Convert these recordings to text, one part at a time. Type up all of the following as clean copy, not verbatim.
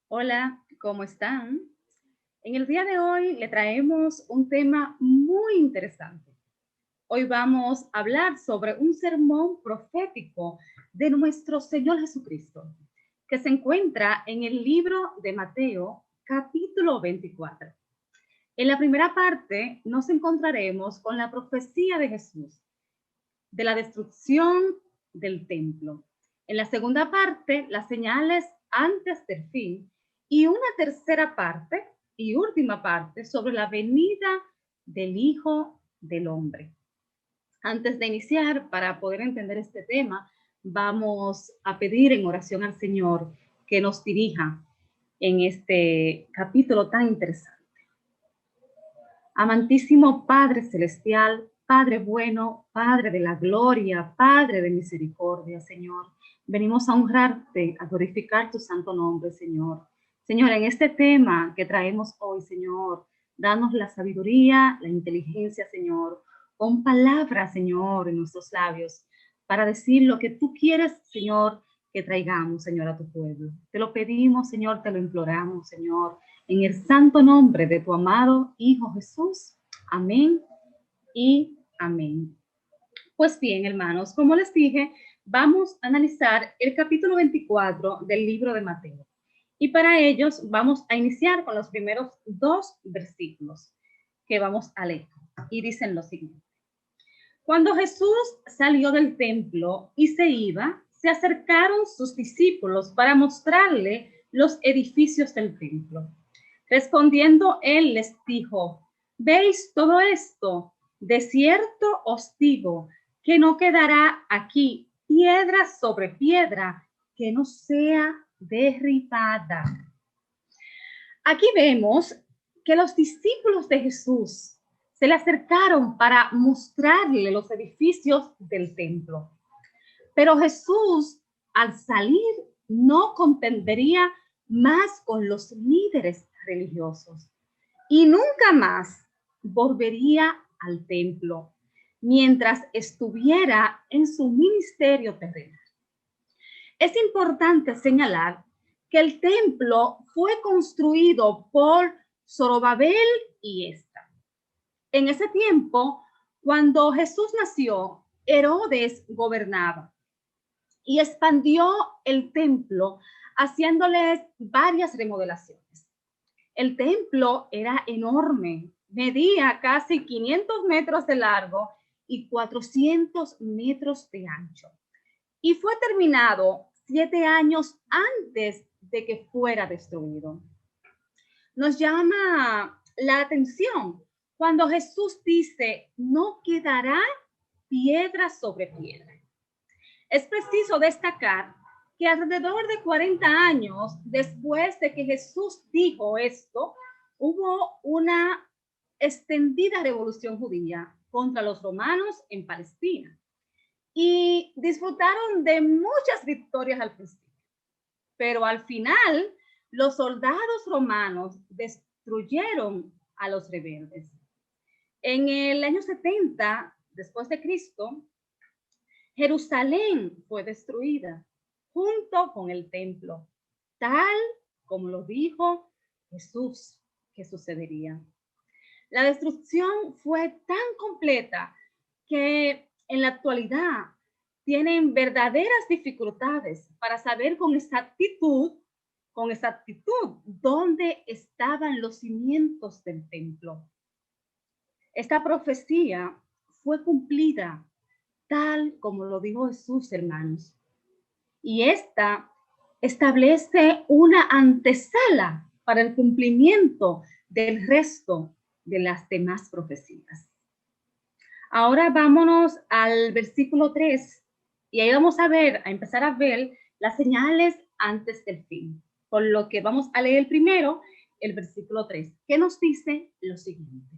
Hola, ¿cómo están? En el día de hoy le traemos un tema muy interesante. Hoy vamos a hablar sobre un sermón profético de nuestro Señor Jesucristo, que se encuentra en el libro de Mateo, capítulo 24. En la primera parte nos encontraremos con la profecía de Jesús, de la destrucción del templo. En la segunda parte, las señales antes del fin, y una tercera parte y última parte sobre la venida del Hijo del Hombre. Antes de iniciar, para poder entender este tema, vamos a pedir en oración al Señor que nos dirija en este capítulo tan interesante. Amantísimo Padre Celestial, Padre bueno, Padre de la gloria, Padre de misericordia, Señor. Venimos a honrarte, a glorificar tu santo nombre, Señor. Señor, en este tema que traemos hoy, Señor, danos la sabiduría, la inteligencia, Señor, con palabras, Señor, en nuestros labios, para decir lo que tú quieres, Señor, que traigamos, Señor, a tu pueblo. Te lo pedimos, Señor, te lo imploramos, Señor, en el santo nombre de tu amado Hijo Jesús. Amén y amén. Pues bien, hermanos, como les dije, vamos a analizar el capítulo 24 del libro de Mateo. Y para ellos vamos a iniciar con los primeros dos versículos que vamos a leer. Y dicen lo siguiente. Cuando Jesús salió del templo y se iba, se acercaron sus discípulos para mostrarle los edificios del templo. Respondiendo él les dijo, ¿veis todo esto? De cierto os digo que no quedará aquí piedra sobre piedra que no sea derribada. Aquí vemos que los discípulos de Jesús se le acercaron para mostrarle los edificios del templo. Pero Jesús, al salir, no contendería más con los líderes religiosos y nunca más volvería al templo mientras estuviera en su ministerio terrenal. Es importante señalar que el templo fue construido por Zorobabel y Esta. En ese tiempo, cuando Jesús nació, Herodes gobernaba y expandió el templo haciéndoles varias remodelaciones. El templo era enorme, medía casi 500 metros de largo y 400 metros de ancho. Y fue terminado 7 años antes de que fuera destruido. Nos llama la atención cuando Jesús dice, no quedará piedra sobre piedra. Es preciso destacar que alrededor de 40 años después de que Jesús dijo esto, hubo una extendida revolución judía contra los romanos en Palestina y disfrutaron de muchas victorias al principio. Pero al final, los soldados romanos destruyeron a los rebeldes. En el año 70 después de Cristo, Jerusalén fue destruida junto con el templo, tal como lo dijo Jesús que sucedería. La destrucción fue tan completa que en la actualidad tienen verdaderas dificultades para saber con exactitud dónde estaban los cimientos del templo. Esta profecía fue cumplida tal como lo dijo Jesús, hermanos. Y esta establece una antesala para el cumplimiento del resto de las demás profecías. Ahora vámonos al versículo 3 y ahí vamos a empezar a ver las señales antes del fin. Por lo que vamos a leer primero el versículo 3, que nos dice lo siguiente.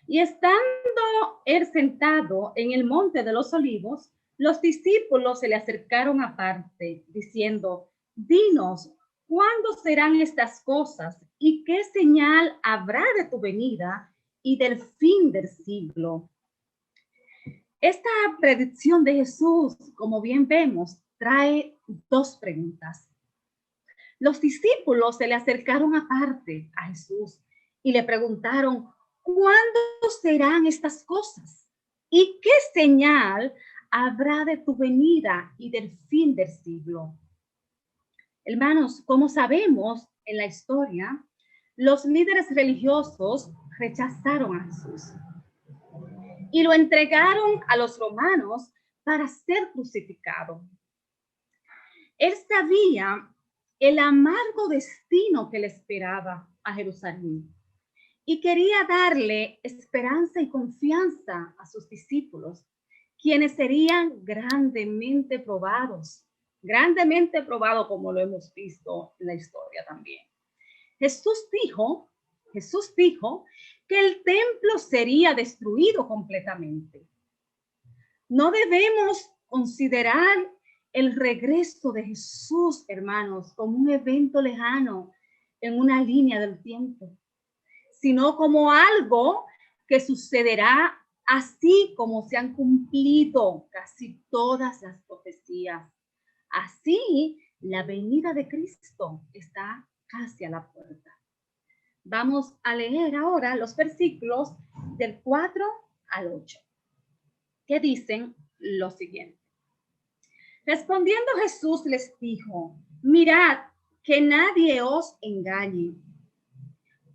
Y estando él sentado en el monte de los olivos, los discípulos se le acercaron aparte, diciendo, dinos, ¿cuándo serán estas cosas? ¿Y qué señal habrá de tu venida y del fin del siglo? Esta predicción de Jesús, como bien vemos, trae dos preguntas. Los discípulos se le acercaron aparte a Jesús y le preguntaron, ¿cuándo serán estas cosas? ¿Y qué señal habrá de tu venida y del fin del siglo? Hermanos, como sabemos en la historia, los líderes religiosos rechazaron a Jesús y lo entregaron a los romanos para ser crucificado. Él sabía el amargo destino que le esperaba a Jerusalén y quería darle esperanza y confianza a sus discípulos, quienes serían grandemente probados como lo hemos visto en la historia también. Jesús dijo que el templo sería destruido completamente. No debemos considerar el regreso de Jesús, hermanos, como un evento lejano en una línea del tiempo, sino como algo que sucederá así como se han cumplido casi todas las profecías. Así, la venida de Cristo está casi a la puerta. Vamos a leer ahora los versículos del 4 al 8, que dicen lo siguiente. Respondiendo Jesús les dijo, mirad que nadie os engañe,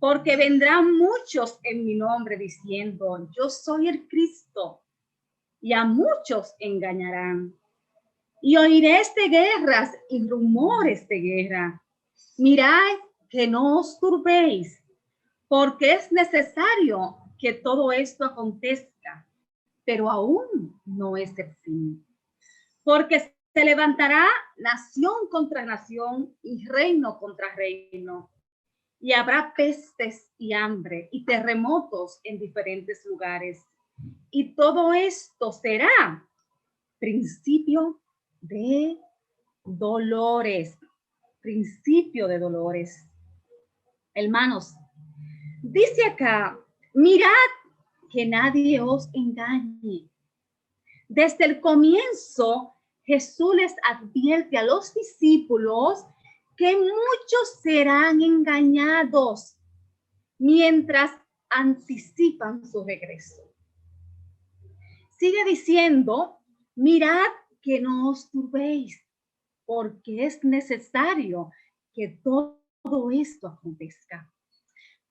porque vendrán muchos en mi nombre diciendo, yo soy el Cristo, y a muchos engañarán. Y oiréis de guerras y rumores de guerra. Mirad que no os turbéis, porque es necesario que todo esto acontezca, pero aún no es el fin. Porque se levantará nación contra nación y reino contra reino. Y habrá pestes y hambre y terremotos en diferentes lugares. Y todo esto será principio de dolores. Principio de dolores. Hermanos, dice acá, mirad que nadie os engañe. Desde el comienzo, Jesús les advierte a los discípulos que muchos serán engañados mientras anticipan su regreso. Sigue diciendo, mirad que no os turbéis, porque es necesario que todo esto acontezca.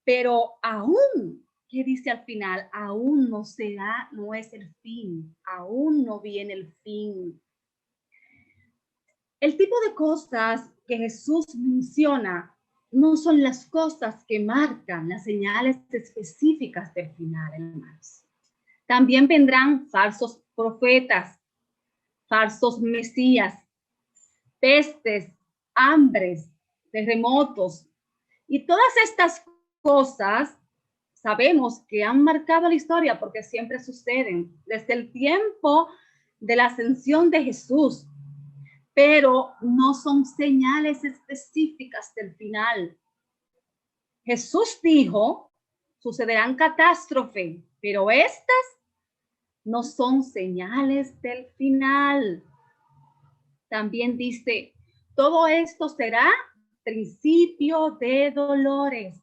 Pero aún, ¿qué dice al final? Aún no será, no es el fin, aún no viene el fin. El tipo de cosas que Jesús menciona no son las cosas que marcan las señales específicas del final, hermanos. También vendrán falsos profetas, falsos mesías, pestes, hambres, terremotos. Y todas estas cosas sabemos que han marcado la historia porque siempre suceden desde el tiempo de la ascensión de Jesús, pero no son señales específicas del final. Jesús dijo, sucederán catástrofes, pero estas no son señales del final. También dice, todo esto será principio de dolores.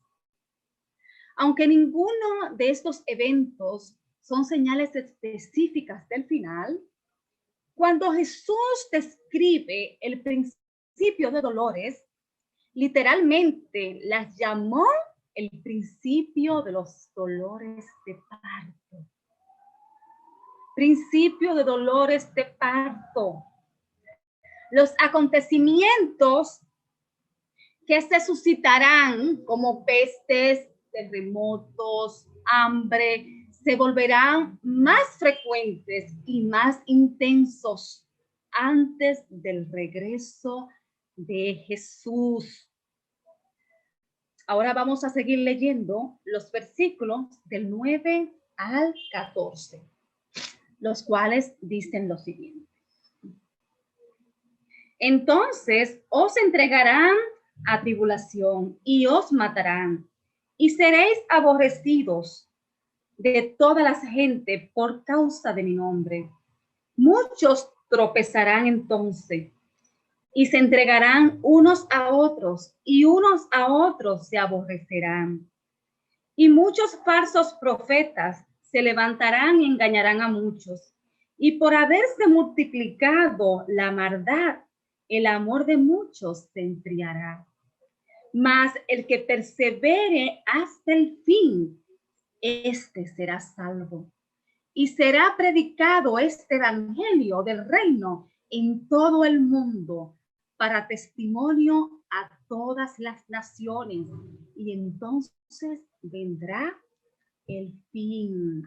Aunque ninguno de estos eventos son señales específicas del final, cuando Jesús describe el principio de dolores, literalmente las llamó el principio de los dolores de parto. Principio de dolores de parto. Los acontecimientos que se suscitarán como pestes, terremotos, hambre, se volverán más frecuentes y más intensos antes del regreso de Jesús. Ahora vamos a seguir leyendo los versículos del 9 al 14, los cuales dicen lo siguiente. Entonces os entregarán a tribulación y os matarán, y seréis aborrecidos de toda la gente por causa de mi nombre. Muchos tropezarán entonces y se entregarán unos a otros, y unos a otros se aborrecerán. Y muchos falsos profetas se levantarán y engañarán a muchos. Y por haberse multiplicado la maldad, el amor de muchos se enfriará. Mas el que persevere hasta el fin, este será salvo. Y será predicado este evangelio del reino en todo el mundo para testimonio a todas las naciones. Y entonces vendrá el fin.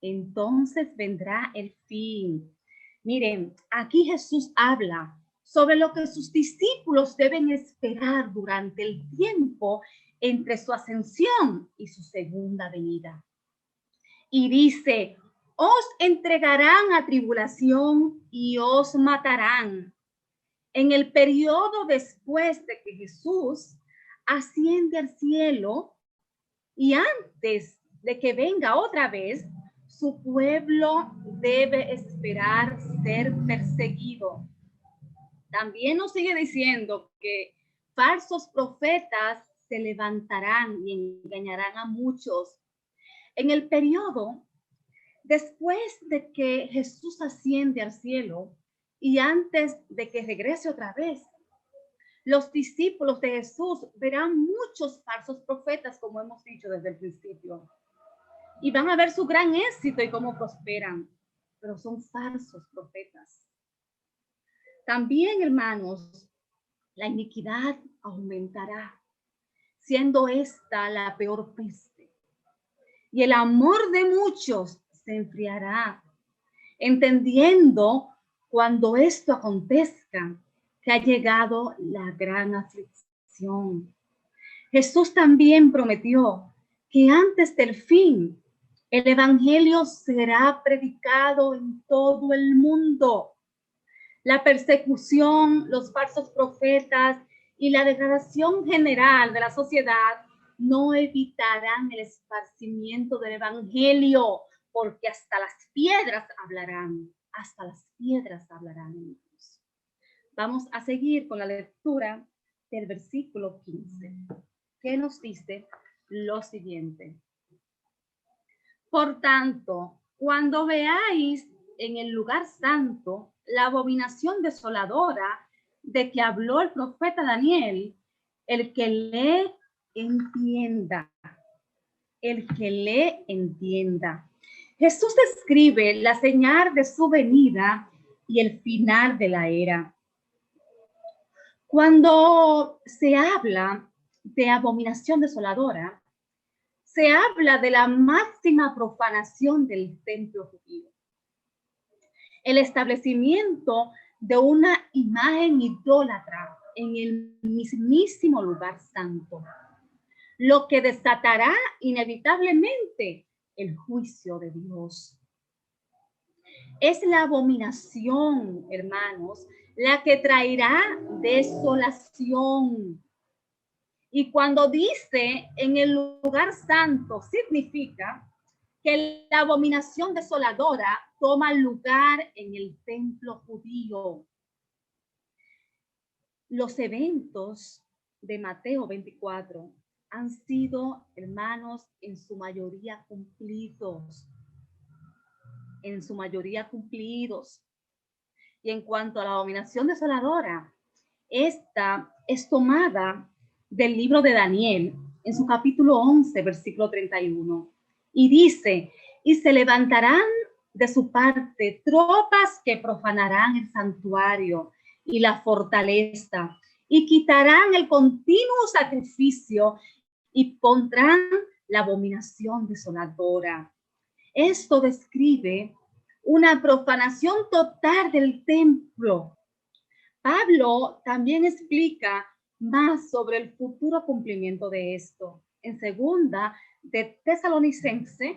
Entonces vendrá el fin. Miren, aquí Jesús habla sobre lo que sus discípulos deben esperar durante el tiempo entre su ascensión y su segunda venida. Y dice, os entregarán a tribulación y os matarán. En el periodo después de que Jesús asciende al cielo y antes de que venga otra vez, su pueblo debe esperar ser perseguido. También nos sigue diciendo que falsos profetas se levantarán y engañarán a muchos. En el periodo después de que Jesús asciende al cielo y antes de que regrese otra vez, los discípulos de Jesús verán muchos falsos profetas, como hemos dicho desde el principio, y van a ver su gran éxito y cómo prosperan, pero son falsos profetas. También, hermanos, la iniquidad aumentará, siendo esta la peor peste, y el amor de muchos se enfriará, entendiendo cuando esto acontezca que ha llegado la gran aflicción. Jesús también prometió que antes del fin el evangelio será predicado en todo el mundo. La persecución, los falsos profetas y la degradación general de la sociedad no evitarán el esparcimiento del evangelio, porque hasta las piedras hablarán, hasta las piedras hablarán. Vamos a seguir con la lectura del versículo 15, que nos dice lo siguiente. Por tanto, cuando veáis en el lugar santo la abominación desoladora de que habló el profeta Daniel, el que lee entienda. El que lee entienda. Jesús describe la señal de su venida y el final de la era. Cuando se habla de abominación desoladora, se habla de la máxima profanación del templo judío. El establecimiento de una imagen idólatra en el mismísimo lugar santo, lo que desatará inevitablemente el juicio de Dios. Es la abominación, hermanos, la que traerá desolación. Y cuando dice en el lugar santo, significa que la abominación desoladora toma lugar en el templo judío. Los eventos de Mateo 24 han sido, hermanos, en su mayoría cumplidos. En su mayoría cumplidos. Y en cuanto a la abominación desoladora, esta es tomada del libro de Daniel, en su capítulo 11, versículo 31. Y dice, y se levantarán de su parte tropas que profanarán el santuario y la fortaleza, y quitarán el continuo sacrificio y pondrán la abominación desoladora. Esto describe una profanación total del templo. Pablo también explica más sobre el futuro cumplimiento de esto. En segunda de Tesalonicense,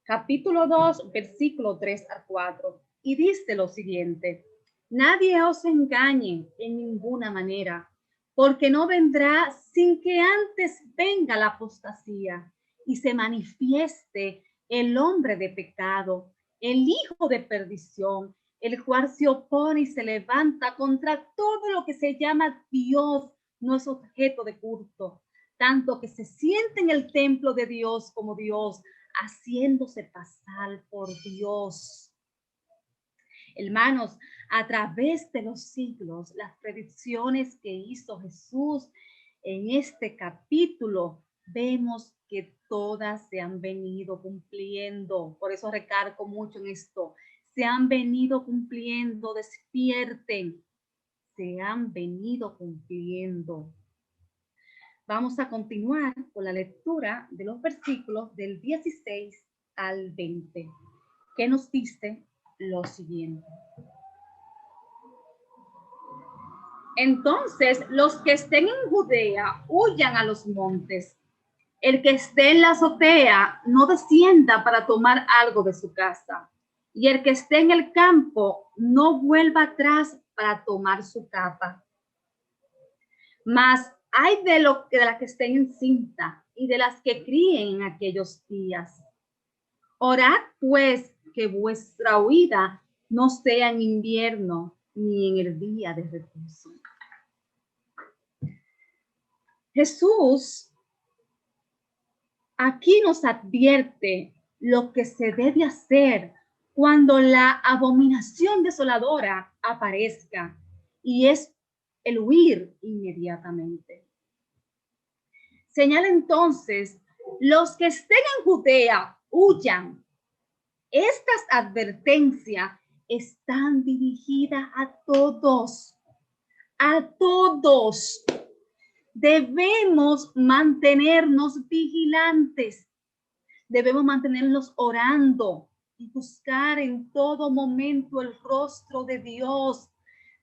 capítulo 2, versículo 3 al 4. Y dice lo siguiente: nadie os engañe en ninguna manera, porque no vendrá sin que antes venga la apostasía y se manifieste el hombre de pecado, el hijo de perdición, el cual se opone y se levanta contra todo lo que se llama Dios, no es objeto de culto, tanto que se siente en el templo de Dios como Dios, haciéndose pasar por Dios. Hermanos, a través de los siglos, las predicciones que hizo Jesús en este capítulo, vemos que todas se han venido cumpliendo. Por eso recargo mucho en esto. Se han venido cumpliendo, despierten. Se han venido cumpliendo. Vamos a continuar con la lectura de los versículos del 16 al 20, que nos dice lo siguiente. Entonces, los que estén en Judea, huyan a los montes. El que esté en la azotea, no descienda para tomar algo de su casa. Y el que esté en el campo, no vuelva atrás para tomar su capa. Mas hay de las que estén encinta y de las que críen en aquellos días. Orad, pues, que vuestra huida no sea en invierno ni en el día de reposo. Jesús aquí nos advierte lo que se debe hacer cuando la abominación desoladora aparezca, y es el huir inmediatamente. Señala entonces, los que estén en Judea, huyan. Estas advertencias están dirigidas a todos. A todos. Debemos mantenernos vigilantes. Debemos mantenernos orando y buscar en todo momento el rostro de Dios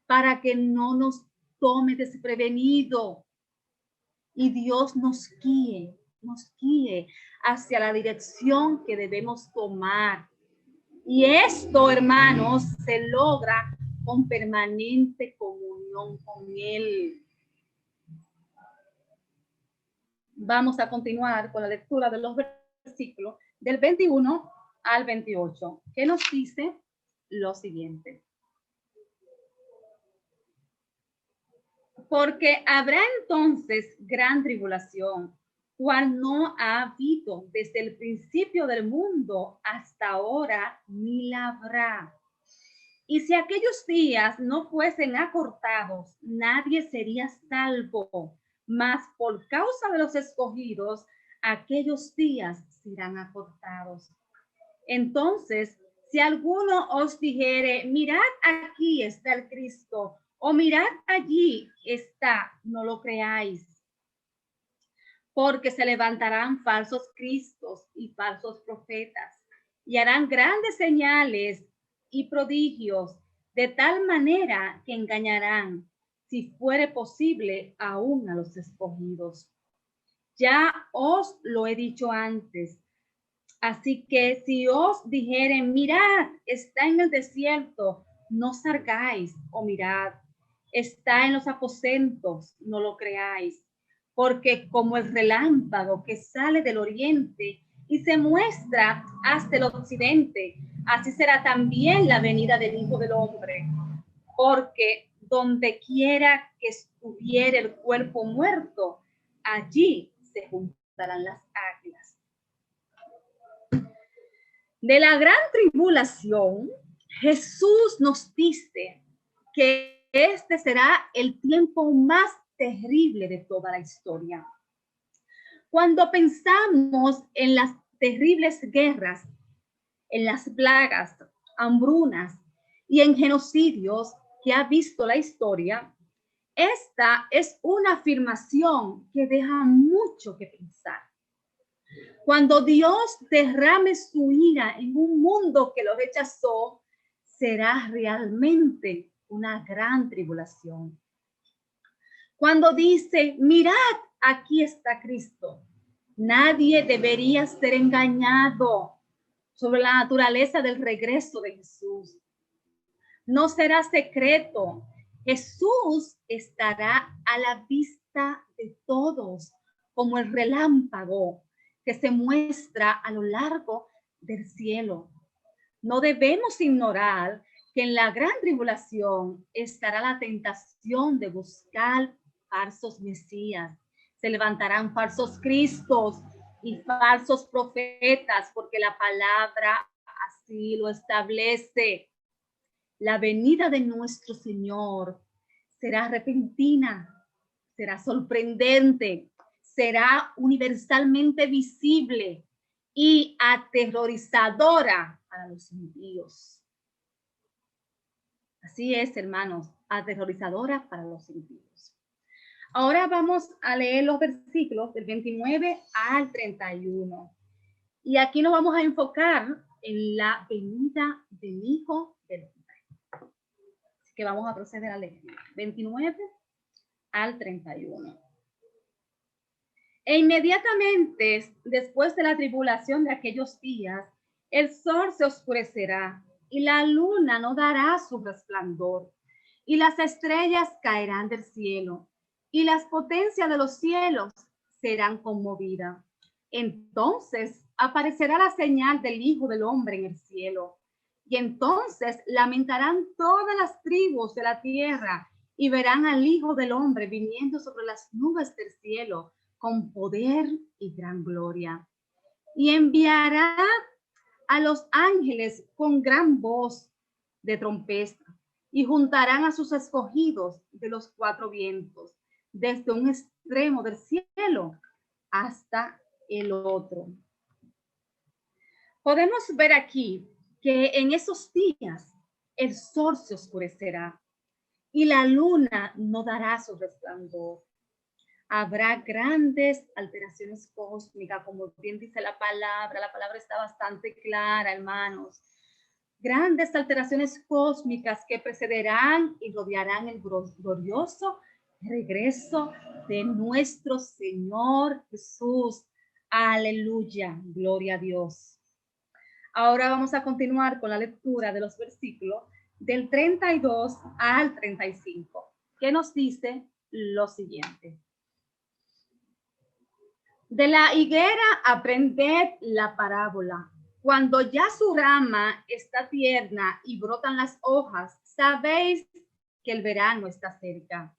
para que no nos tome desprevenido y Dios nos guíe hacia la dirección que debemos tomar. Y esto, hermanos, se logra con permanente comunión con Él. Vamos a continuar con la lectura de los versículos del 21 al 28, que nos dice lo siguiente. Porque habrá entonces gran tribulación, cual no ha habido desde el principio del mundo hasta ahora, ni la habrá. Y si aquellos días no fuesen acortados, nadie sería salvo, mas por causa de los escogidos, aquellos días serán acortados. Entonces, si alguno os dijere, mirad, aquí está el Cristo, o mirad, allí está, no lo creáis. Porque se levantarán falsos cristos y falsos profetas, y harán grandes señales y prodigios, de tal manera que engañarán, si fuere posible, aún a los escogidos. Ya os lo he dicho antes. Así que si os dijeren, mirad, está en el desierto, no salgáis, o mirad, está en los aposentos, no lo creáis, porque como el relámpago que sale del oriente y se muestra hasta el occidente, así será también la venida del Hijo del Hombre. Porque donde quiera que estuviera el cuerpo muerto, allí se juntarán las águilas. De la gran tribulación, Jesús nos dice que este será el tiempo más terrible de toda la historia. Cuando pensamos en las terribles guerras, en las plagas, hambrunas y en genocidios que ha visto la historia, esta es una afirmación que deja mucho que pensar. Cuando Dios derrame su ira en un mundo que lo rechazó, será realmente una gran tribulación. Cuando dice, mirad, aquí está Cristo, nadie debería ser engañado sobre la naturaleza del regreso de Jesús. No será secreto. Jesús estará a la vista de todos como el relámpago que se muestra a lo largo del cielo. No debemos ignorar que en la gran tribulación estará la tentación de buscar falsos mesías. Se levantarán falsos cristos y falsos profetas, porque la palabra así lo establece. La venida de nuestro Señor será repentina, será sorprendente, será universalmente visible y aterrorizadora para los impíos. Así es, hermanos, aterrorizadora para los impíos. Ahora vamos a leer los versículos del 29 al 31. Y aquí nos vamos a enfocar en la venida del Hijo del Hombre. Así que vamos a proceder a leer 29 al 31. E inmediatamente después de la tribulación de aquellos días, el sol se oscurecerá y la luna no dará su resplandor, y las estrellas caerán del cielo, y las potencias de los cielos serán conmovidas. Entonces aparecerá la señal del Hijo del Hombre en el cielo, y entonces lamentarán todas las tribus de la tierra y verán al Hijo del Hombre viniendo sobre las nubes del cielo con poder y gran gloria. Y enviará a los ángeles con gran voz de trompeta, y juntarán a sus escogidos de los cuatro vientos, desde un extremo del cielo hasta el otro. Podemos ver aquí que en esos días el sol se oscurecerá y la luna no dará su resplandor. Habrá grandes alteraciones cósmicas, como bien dice la palabra está bastante clara, hermanos. Grandes alteraciones cósmicas que precederán y rodearán el glorioso regreso de nuestro Señor Jesús. Aleluya, gloria a Dios. Ahora vamos a continuar con la lectura de los versículos del 32 al 35, que nos dice lo siguiente. De la higuera aprended la parábola. Cuando ya su rama está tierna y brotan las hojas, sabéis que el verano está cerca.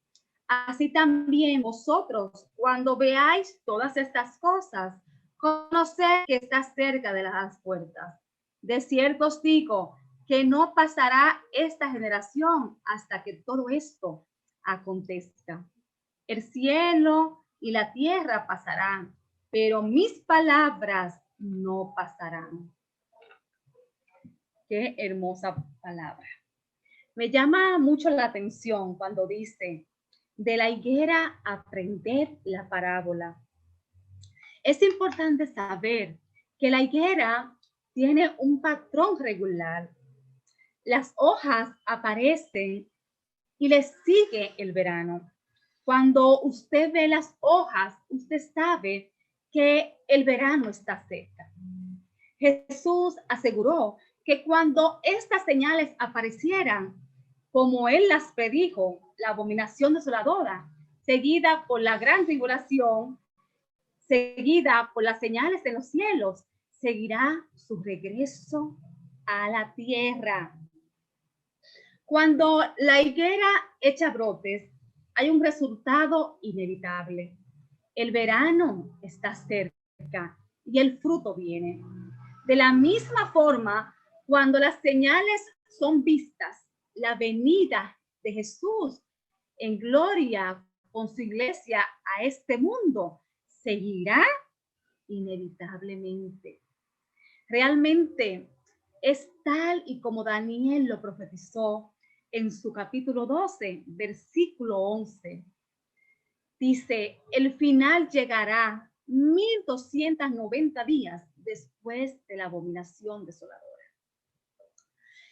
Así también vosotros, cuando veáis todas estas cosas, conoced que está cerca de las puertas. De cierto os digo que no pasará esta generación hasta que todo esto acontezca. El cielo y la tierra pasarán, pero mis palabras no pasarán. Qué hermosa palabra. Me llama mucho la atención cuando dice, de la higuera aprended la parábola. Es importante saber que la higuera tiene un patrón regular. Las hojas aparecen y les sigue el verano. Cuando usted ve las hojas, usted sabe que el verano está cerca. Jesús aseguró que cuando estas señales aparecieran, como él las predijo, la abominación desoladora, seguida por la gran tribulación, seguida por las señales en los cielos, seguirá su regreso a la tierra. Cuando la higuera echa brotes, hay un resultado inevitable. El verano está cerca y el fruto viene. De la misma forma, cuando las señales son vistas, la venida de Jesús en gloria con su iglesia a este mundo seguirá inevitablemente. Realmente es tal y como Daniel lo profetizó en su capítulo 12, versículo 11. Dice, el final llegará 1290 días después de la abominación desoladora.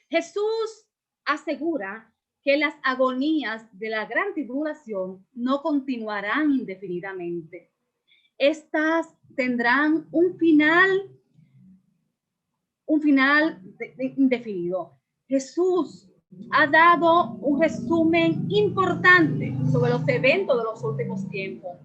Jesús asegura que las agonías de la gran tribulación no continuarán indefinidamente. Estas tendrán un final indefinido. Jesús ha dado un resumen importante sobre los eventos de los últimos tiempos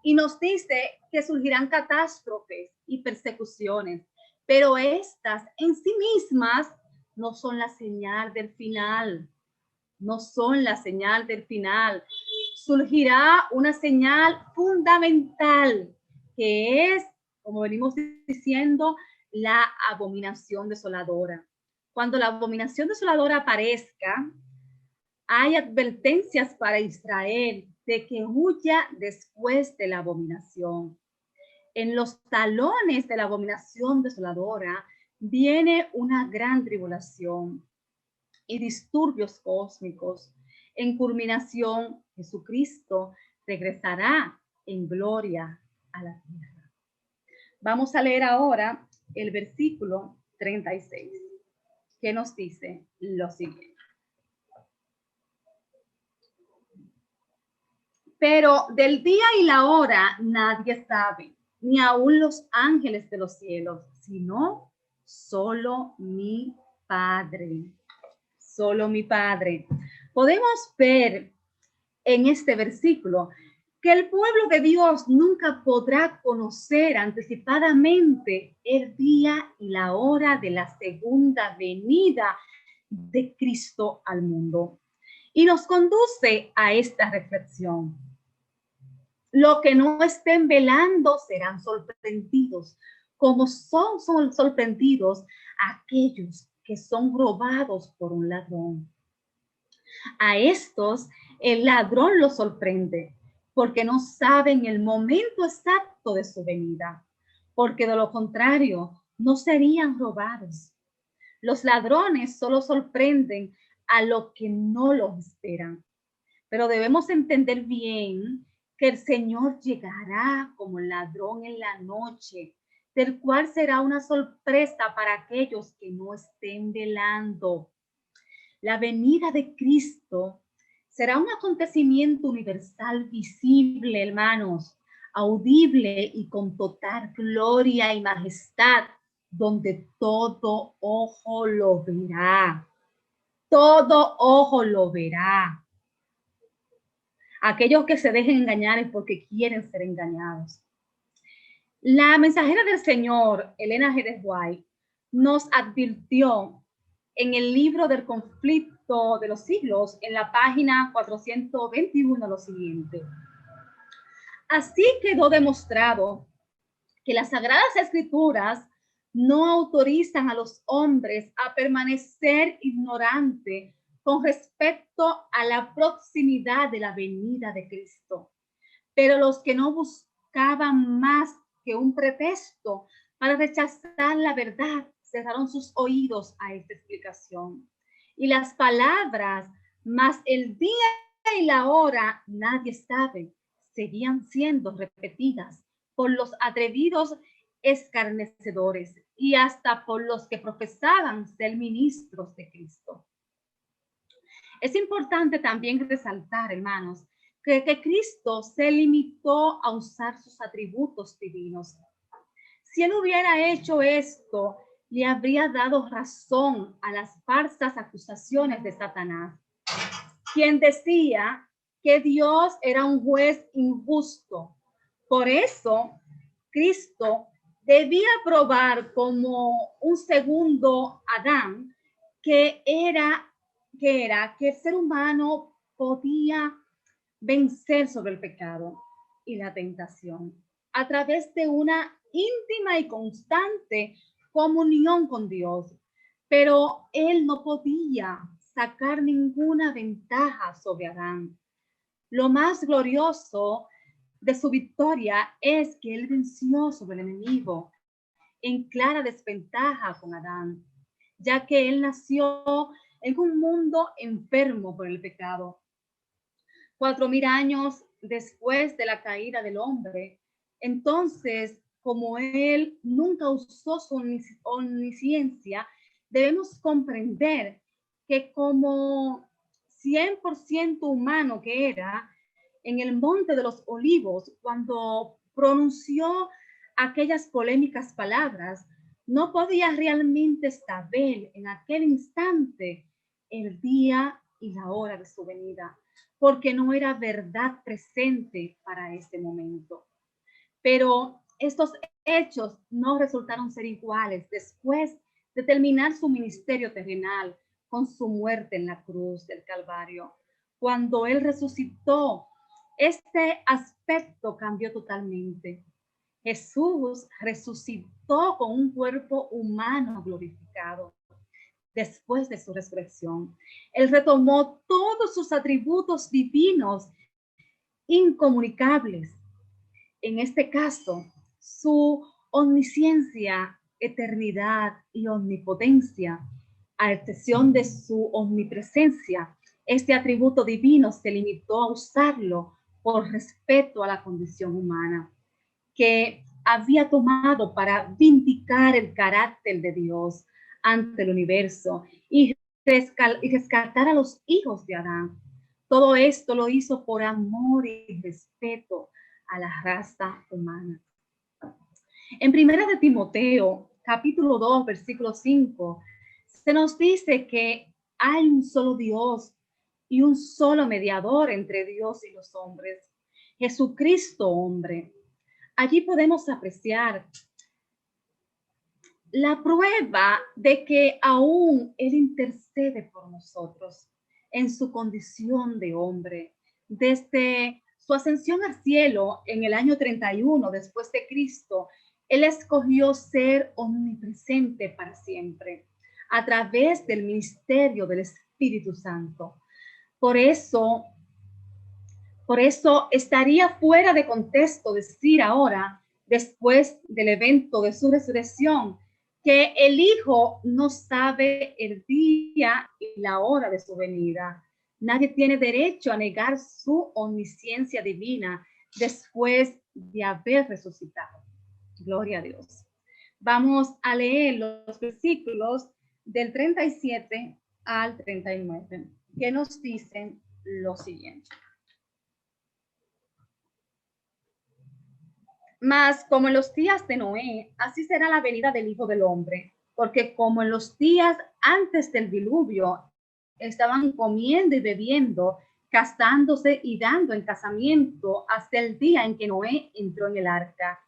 y nos dice que surgirán catástrofes y persecuciones, pero estas en sí mismas no son la señal del final, no son la señal del final. Surgirá una señal fundamental, que es, como venimos diciendo, la abominación desoladora. Cuando la abominación desoladora aparezca, hay advertencias para Israel de que huya después de la abominación. En los talones de la abominación desoladora viene una gran tribulación y disturbios cósmicos. En culminación, Jesucristo regresará en gloria a la tierra. Vamos a leer ahora el versículo 36, que nos dice lo siguiente. Pero del día y la hora nadie sabe, ni aun los ángeles de los cielos, sino solo mi Padre. Solo mi Padre. Podemos ver en este versículo que el pueblo de Dios nunca podrá conocer anticipadamente el día y la hora de la segunda venida de Cristo al mundo. Y nos conduce a esta reflexión. Lo que no estén velando serán sorprendidos, como son sorprendidos aquellos que son robados por un ladrón. A estos el ladrón los sorprende porque no saben el momento exacto de su venida, porque de lo contrario no serían robados. Los ladrones solo sorprenden a lo que no los esperan, pero debemos entender bien que el Señor llegará como ladrón en la noche, del cual será una sorpresa para aquellos que no estén velando. La venida de Cristo será un acontecimiento universal visible, hermanos, audible y con total gloria y majestad, donde todo ojo lo verá. Todo ojo lo verá. Aquellos que se dejen engañar es porque quieren ser engañados. La mensajera del Señor, Elena G. White, nos advirtió en el libro del conflicto de los siglos, en la página 421, lo siguiente. Así quedó demostrado que las Sagradas Escrituras no autorizan a los hombres a permanecer ignorantes con respecto a la proximidad de la venida de Cristo. Pero los que no buscaban más que un pretexto para rechazar la verdad cerraron sus oídos a esta explicación. Y las palabras, más el día y la hora, nadie sabe, seguían siendo repetidas por los atrevidos escarnecedores y hasta por los que profesaban ser ministros de Cristo. Es importante también resaltar, hermanos, que Cristo se limitó a usar sus atributos divinos. Si él hubiera hecho esto, le habría dado razón a las falsas acusaciones de Satanás, quien decía que Dios era un juez injusto. Por eso, Cristo debía probar como un segundo Adán que el ser humano podía vencer sobre el pecado y la tentación a través de una íntima y constante comunión con Dios. Pero él no podía sacar ninguna ventaja sobre Adán. Lo más glorioso de su victoria es que él venció sobre el enemigo en clara desventaja con Adán, ya que él nació en un mundo enfermo por el pecado. 4,000 años después de la caída del hombre, entonces, como él nunca usó su omnisciencia, debemos comprender que como 100% humano que era, en el Monte de los Olivos, cuando pronunció aquellas polémicas palabras, no podía realmente saber en aquel instante el día y la hora de su venida, porque no era verdad presente para ese momento. Pero estos hechos no resultaron ser iguales después de terminar su ministerio terrenal con su muerte en la cruz del Calvario. Cuando Él resucitó, este aspecto cambió totalmente. Jesús resucitó con un cuerpo humano glorificado. Después de su resurrección, Él retomó todos sus atributos divinos incomunicables. En este caso, su omnisciencia, eternidad y omnipotencia, a excepción de su omnipresencia, este atributo divino se limitó a usarlo por respeto a la condición humana que había tomado para vindicar el carácter de Dios ante el universo y rescatar a los hijos de Adán. Todo esto lo hizo por amor y respeto a la raza humana. En Primera de Timoteo, capítulo 2, versículo 5, se nos dice que hay un solo Dios y un solo mediador entre Dios y los hombres, Jesucristo hombre. Allí podemos apreciar la prueba de que aún Él intercede por nosotros en su condición de hombre. Desde su ascensión al cielo en el año 31 después de Cristo, Él escogió ser omnipresente para siempre a través del ministerio del Espíritu Santo. Por eso estaría fuera de contexto decir ahora, después del evento de su resurrección, que el Hijo no sabe el día y la hora de su venida. Nadie tiene derecho a negar su omnisciencia divina después de haber resucitado. Gloria a Dios. Vamos a leer los versículos del 37 al 39, que nos dicen lo siguiente. Mas como en los días de Noé, así será la venida del Hijo del Hombre, porque como en los días antes del diluvio estaban comiendo y bebiendo, casándose y dando en casamiento hasta el día en que Noé entró en el arca.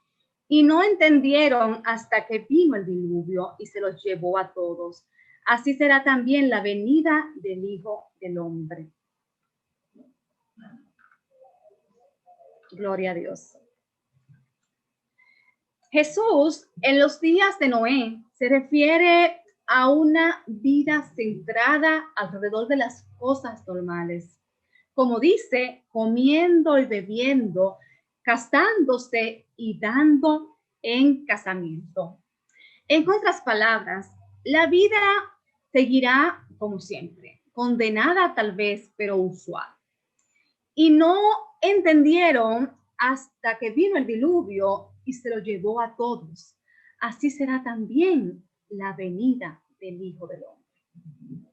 Y no entendieron hasta que vino el diluvio y se los llevó a todos. Así será también la venida del Hijo del Hombre. Gloria a Dios. Jesús en los días de Noé se refiere a una vida centrada alrededor de las cosas normales. Como dice, comiendo y bebiendo, casándose y dando en casamiento. En otras palabras, la vida seguirá como siempre, condenada tal vez, pero usual. Y no entendieron hasta que vino el diluvio y se lo llevó a todos. Así será también la venida del Hijo del Hombre.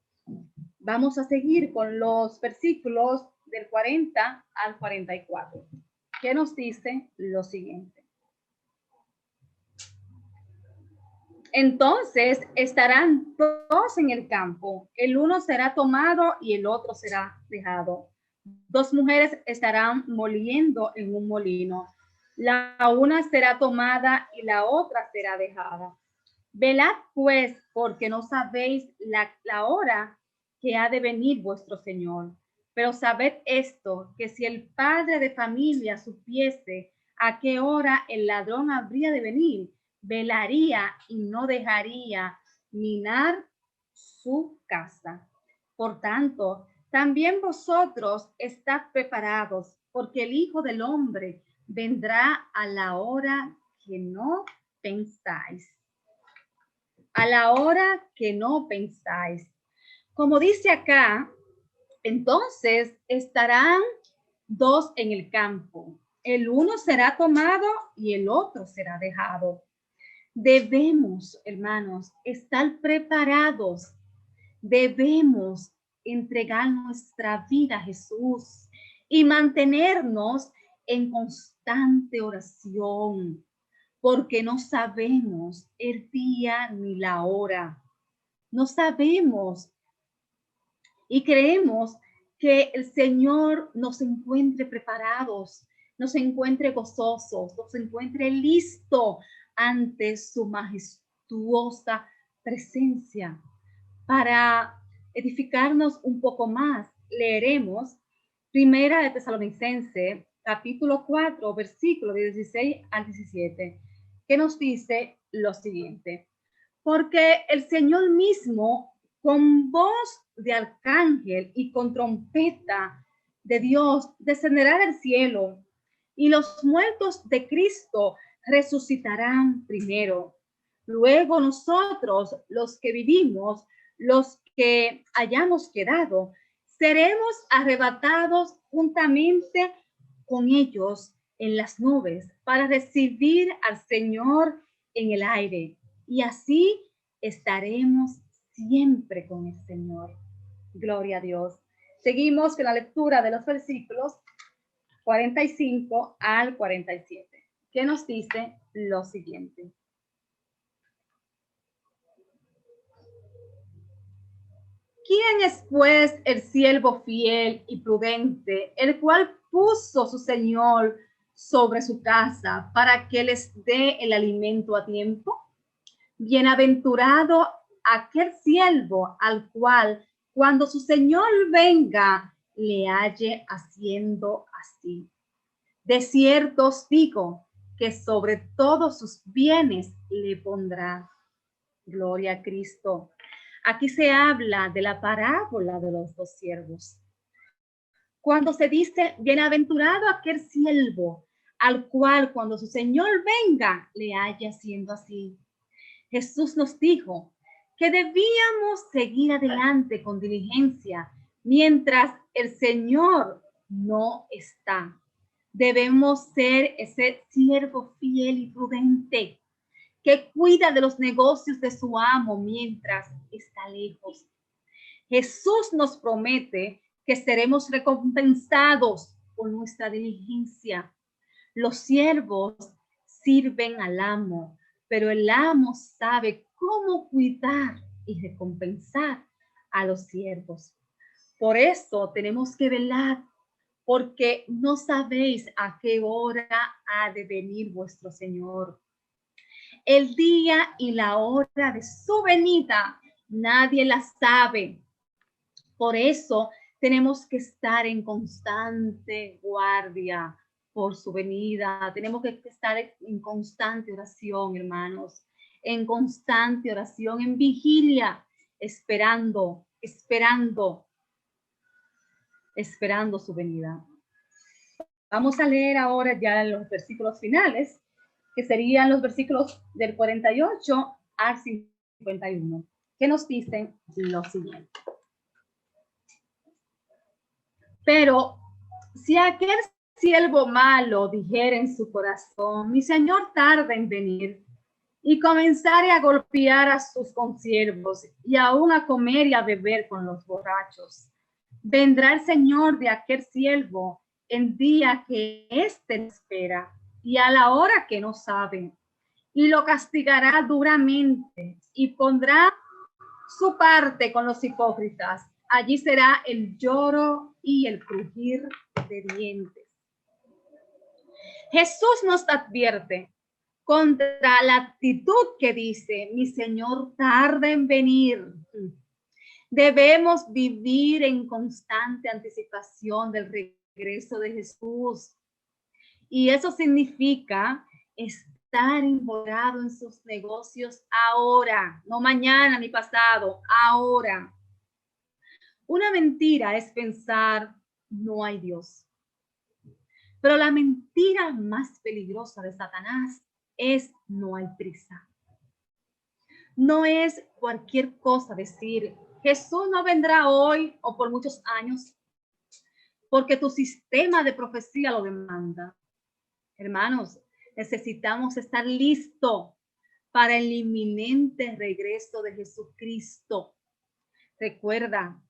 Vamos a seguir con los versículos del 40 al 44, que nos dice lo siguiente. Entonces estarán todos en el campo, el uno será tomado y el otro será dejado. Dos mujeres estarán moliendo en un molino, la una será tomada y la otra será dejada. Velad pues, porque no sabéis la hora que ha de venir vuestro Señor. Pero sabed esto, que si el padre de familia supiese a qué hora el ladrón habría de venir, velaría y no dejaría minar su casa. Por tanto, también vosotros estad preparados, porque el Hijo del Hombre vendrá a la hora que no pensáis. A la hora que no pensáis. Como dice acá, entonces estarán dos en el campo. El uno será tomado y el otro será dejado. Debemos, hermanos, estar preparados. Debemos entregar nuestra vida a Jesús y mantenernos en constante oración, porque no sabemos el día ni la hora. No sabemos y creemos que el Señor nos encuentre preparados, nos encuentre gozosos, nos encuentre listo ante su majestuosa presencia. Para edificarnos un poco más, leeremos Primera de Tesalonicenses, capítulo 4, versículo 16 al 17, que nos dice lo siguiente: porque el Señor mismo, con voz de arcángel y con trompeta de Dios, descenderá del cielo, y los muertos de Cristo resucitarán primero. Luego nosotros, los que vivimos, los que hayamos quedado, seremos arrebatados juntamente con ellos en las nubes para recibir al Señor en el aire. Y así estaremos siempre con el Señor. Gloria a Dios. Seguimos con la lectura de los versículos 45 al 47, que nos dice lo siguiente: ¿quién es pues el siervo fiel y prudente, el cual puso su Señor sobre su casa para que les dé el alimento a tiempo? Bienaventurado aquel siervo al cual, cuando su Señor venga, le halle haciendo así. De cierto os digo que sobre todos sus bienes le pondrá. Gloria a Cristo. Aquí se habla de la parábola de los dos siervos. Cuando se dice, bienaventurado aquel siervo al cual, cuando su Señor venga, le haya haciendo así. Jesús nos dijo que debíamos seguir adelante con diligencia mientras el Señor no está. Debemos ser ese siervo fiel y prudente que cuida de los negocios de su amo mientras está lejos. Jesús nos promete que seremos recompensados por nuestra diligencia. Los siervos sirven al amo, pero el amo sabe cómo cuidar y recompensar a los siervos. Por eso tenemos que velar, porque no sabéis a qué hora ha de venir vuestro Señor. El día y la hora de su venida nadie la sabe. Por eso tenemos que estar en constante guardia por su venida. Tenemos que estar en constante oración, hermanos, en constante oración, en vigilia, esperando su venida. Vamos a leer ahora ya los versículos finales, que serían los versículos del 48 al 51, que nos dicen lo siguiente: pero si aquel siervo malo dijera en su corazón, mi señor tarda en venir, y comenzare a golpear a sus consiervos y aún a comer y a beber con los borrachos, vendrá el señor de aquel siervo en día que éste espera y a la hora que no sabe, y lo castigará duramente y pondrá su parte con los hipócritas. Allí será el lloro y el crujir de dientes. Jesús nos advierte contra la actitud que dice, mi Señor tarda en venir. Debemos vivir en constante anticipación del regreso de Jesús. Y eso significa estar involucrado en sus negocios ahora, no mañana ni pasado, ahora. Una mentira es pensar, no hay Dios. Pero la mentira más peligrosa de Satanás es no hay prisa. No es cualquier cosa decir, Jesús no vendrá hoy o por muchos años, porque tu sistema de profecía lo demanda. Hermanos, necesitamos estar listos para el inminente regreso de Jesucristo. Recuerda,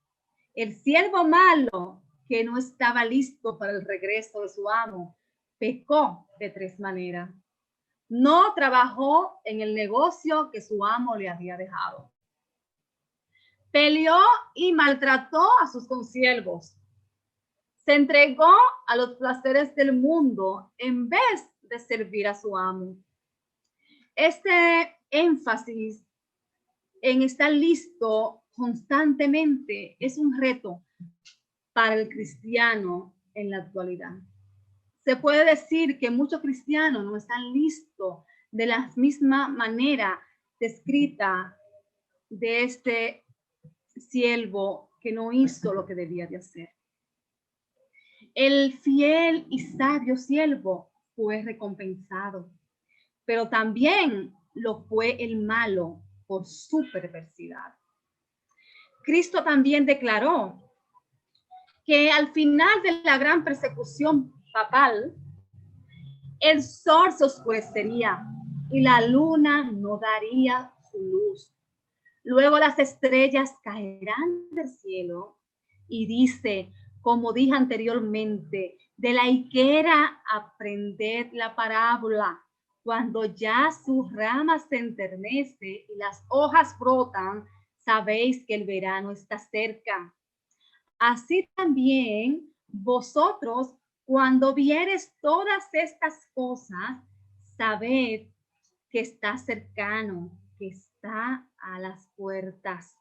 el siervo malo que no estaba listo para el regreso de su amo, pecó de tres maneras. No trabajó en el negocio que su amo le había dejado. Peleó y maltrató a sus consiervos. Se entregó a los placeres del mundo en vez de servir a su amo. Este énfasis en estar listo constantemente es un reto para el cristiano en la actualidad. Se puede decir que muchos cristianos no están listos de la misma manera descrita de este siervo que no hizo lo que debía de hacer. El fiel y sabio siervo fue recompensado, pero también lo fue el malo por su perversidad. Cristo también declaró que al final de la gran persecución papal, el sol se oscurecería y la luna no daría su luz. Luego las estrellas caerán del cielo y dice, como dije anteriormente, de la higuera aprended la parábola. Cuando ya sus ramas se enternecen y las hojas brotan, sabéis que el verano está cerca. Así también vosotros, cuando vieres todas estas cosas, sabed que está cercano, que está a las puertas.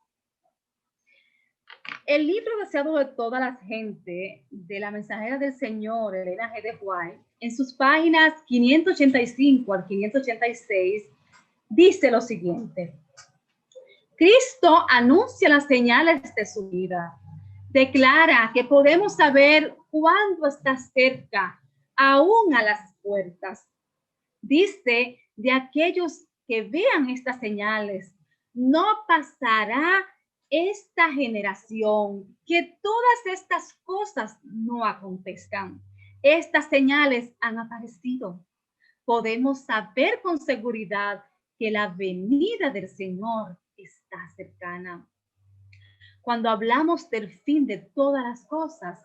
El libro deseado de toda la gente de la mensajera del Señor, Elena G. de White, en sus páginas 585 al 586, dice lo siguiente. Cristo anuncia las señales de su vida. Declara que podemos saber cuándo está cerca, aún a las puertas. Dice de aquellos que vean estas señales, no pasará esta generación, que todas estas cosas no acontezcan. Estas señales han aparecido. Podemos saber con seguridad que la venida del Señor está cercana. Cuando hablamos del fin de todas las cosas,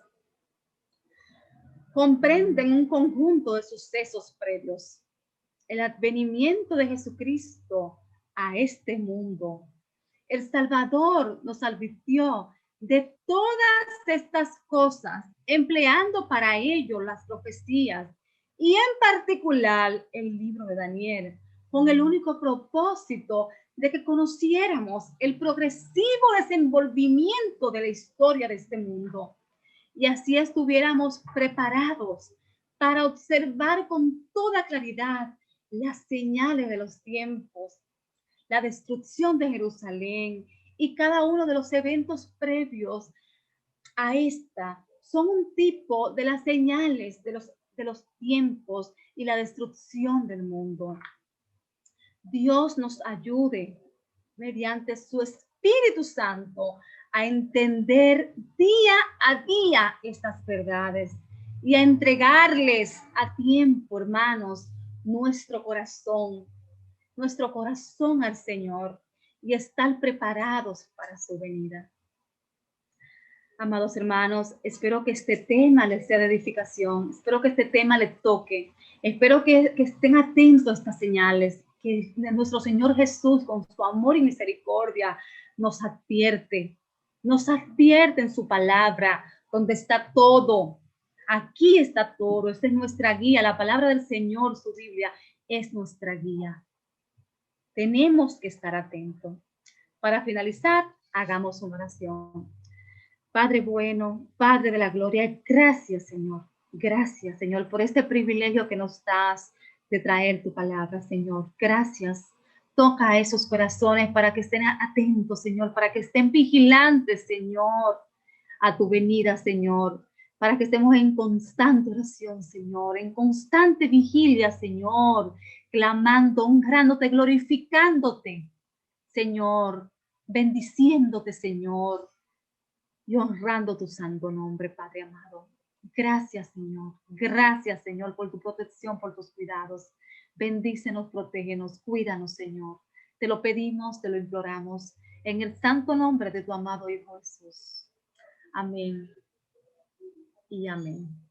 comprenden un conjunto de sucesos previos. El advenimiento de Jesucristo a este mundo. El Salvador nos advirtió de todas estas cosas, empleando para ello las profecías y en particular el libro de Daniel, con el único propósito de que conociéramos el progresivo desenvolvimiento de la historia de este mundo y así estuviéramos preparados para observar con toda claridad las señales de los tiempos, la destrucción de Jerusalén y cada uno de los eventos previos a esta son un tipo de las señales de los tiempos y la destrucción del mundo. Dios nos ayude mediante su Espíritu Santo a entender día a día estas verdades y a entregarles a tiempo, hermanos, nuestro corazón al Señor y estar preparados para su venida. Amados hermanos, espero que este tema les sea de edificación, espero que este tema les toque, espero que estén atentos a estas señales, que nuestro Señor Jesús con su amor y misericordia nos advierte en su palabra, donde está todo. Aquí está todo, esta es nuestra guía, la palabra del Señor, su Biblia, es nuestra guía. Tenemos que estar atentos. Para finalizar, hagamos una oración. Padre bueno, Padre de la gloria, gracias, Señor. Gracias, Señor, por este privilegio que nos das de traer tu palabra, Señor. Gracias. Toca a esos corazones para que estén atentos, Señor, para que estén vigilantes, Señor, a tu venida, Señor, para que estemos en constante oración, Señor, en constante vigilia, Señor, clamando, honrándote, glorificándote, Señor, bendiciéndote, Señor, y honrando tu santo nombre, Padre amado. Gracias, Señor. Gracias, Señor, por tu protección, por tus cuidados. Bendícenos, protégenos, cuídanos, Señor. Te lo pedimos, te lo imploramos, en el santo nombre de tu amado Hijo Jesús. Amén y amén.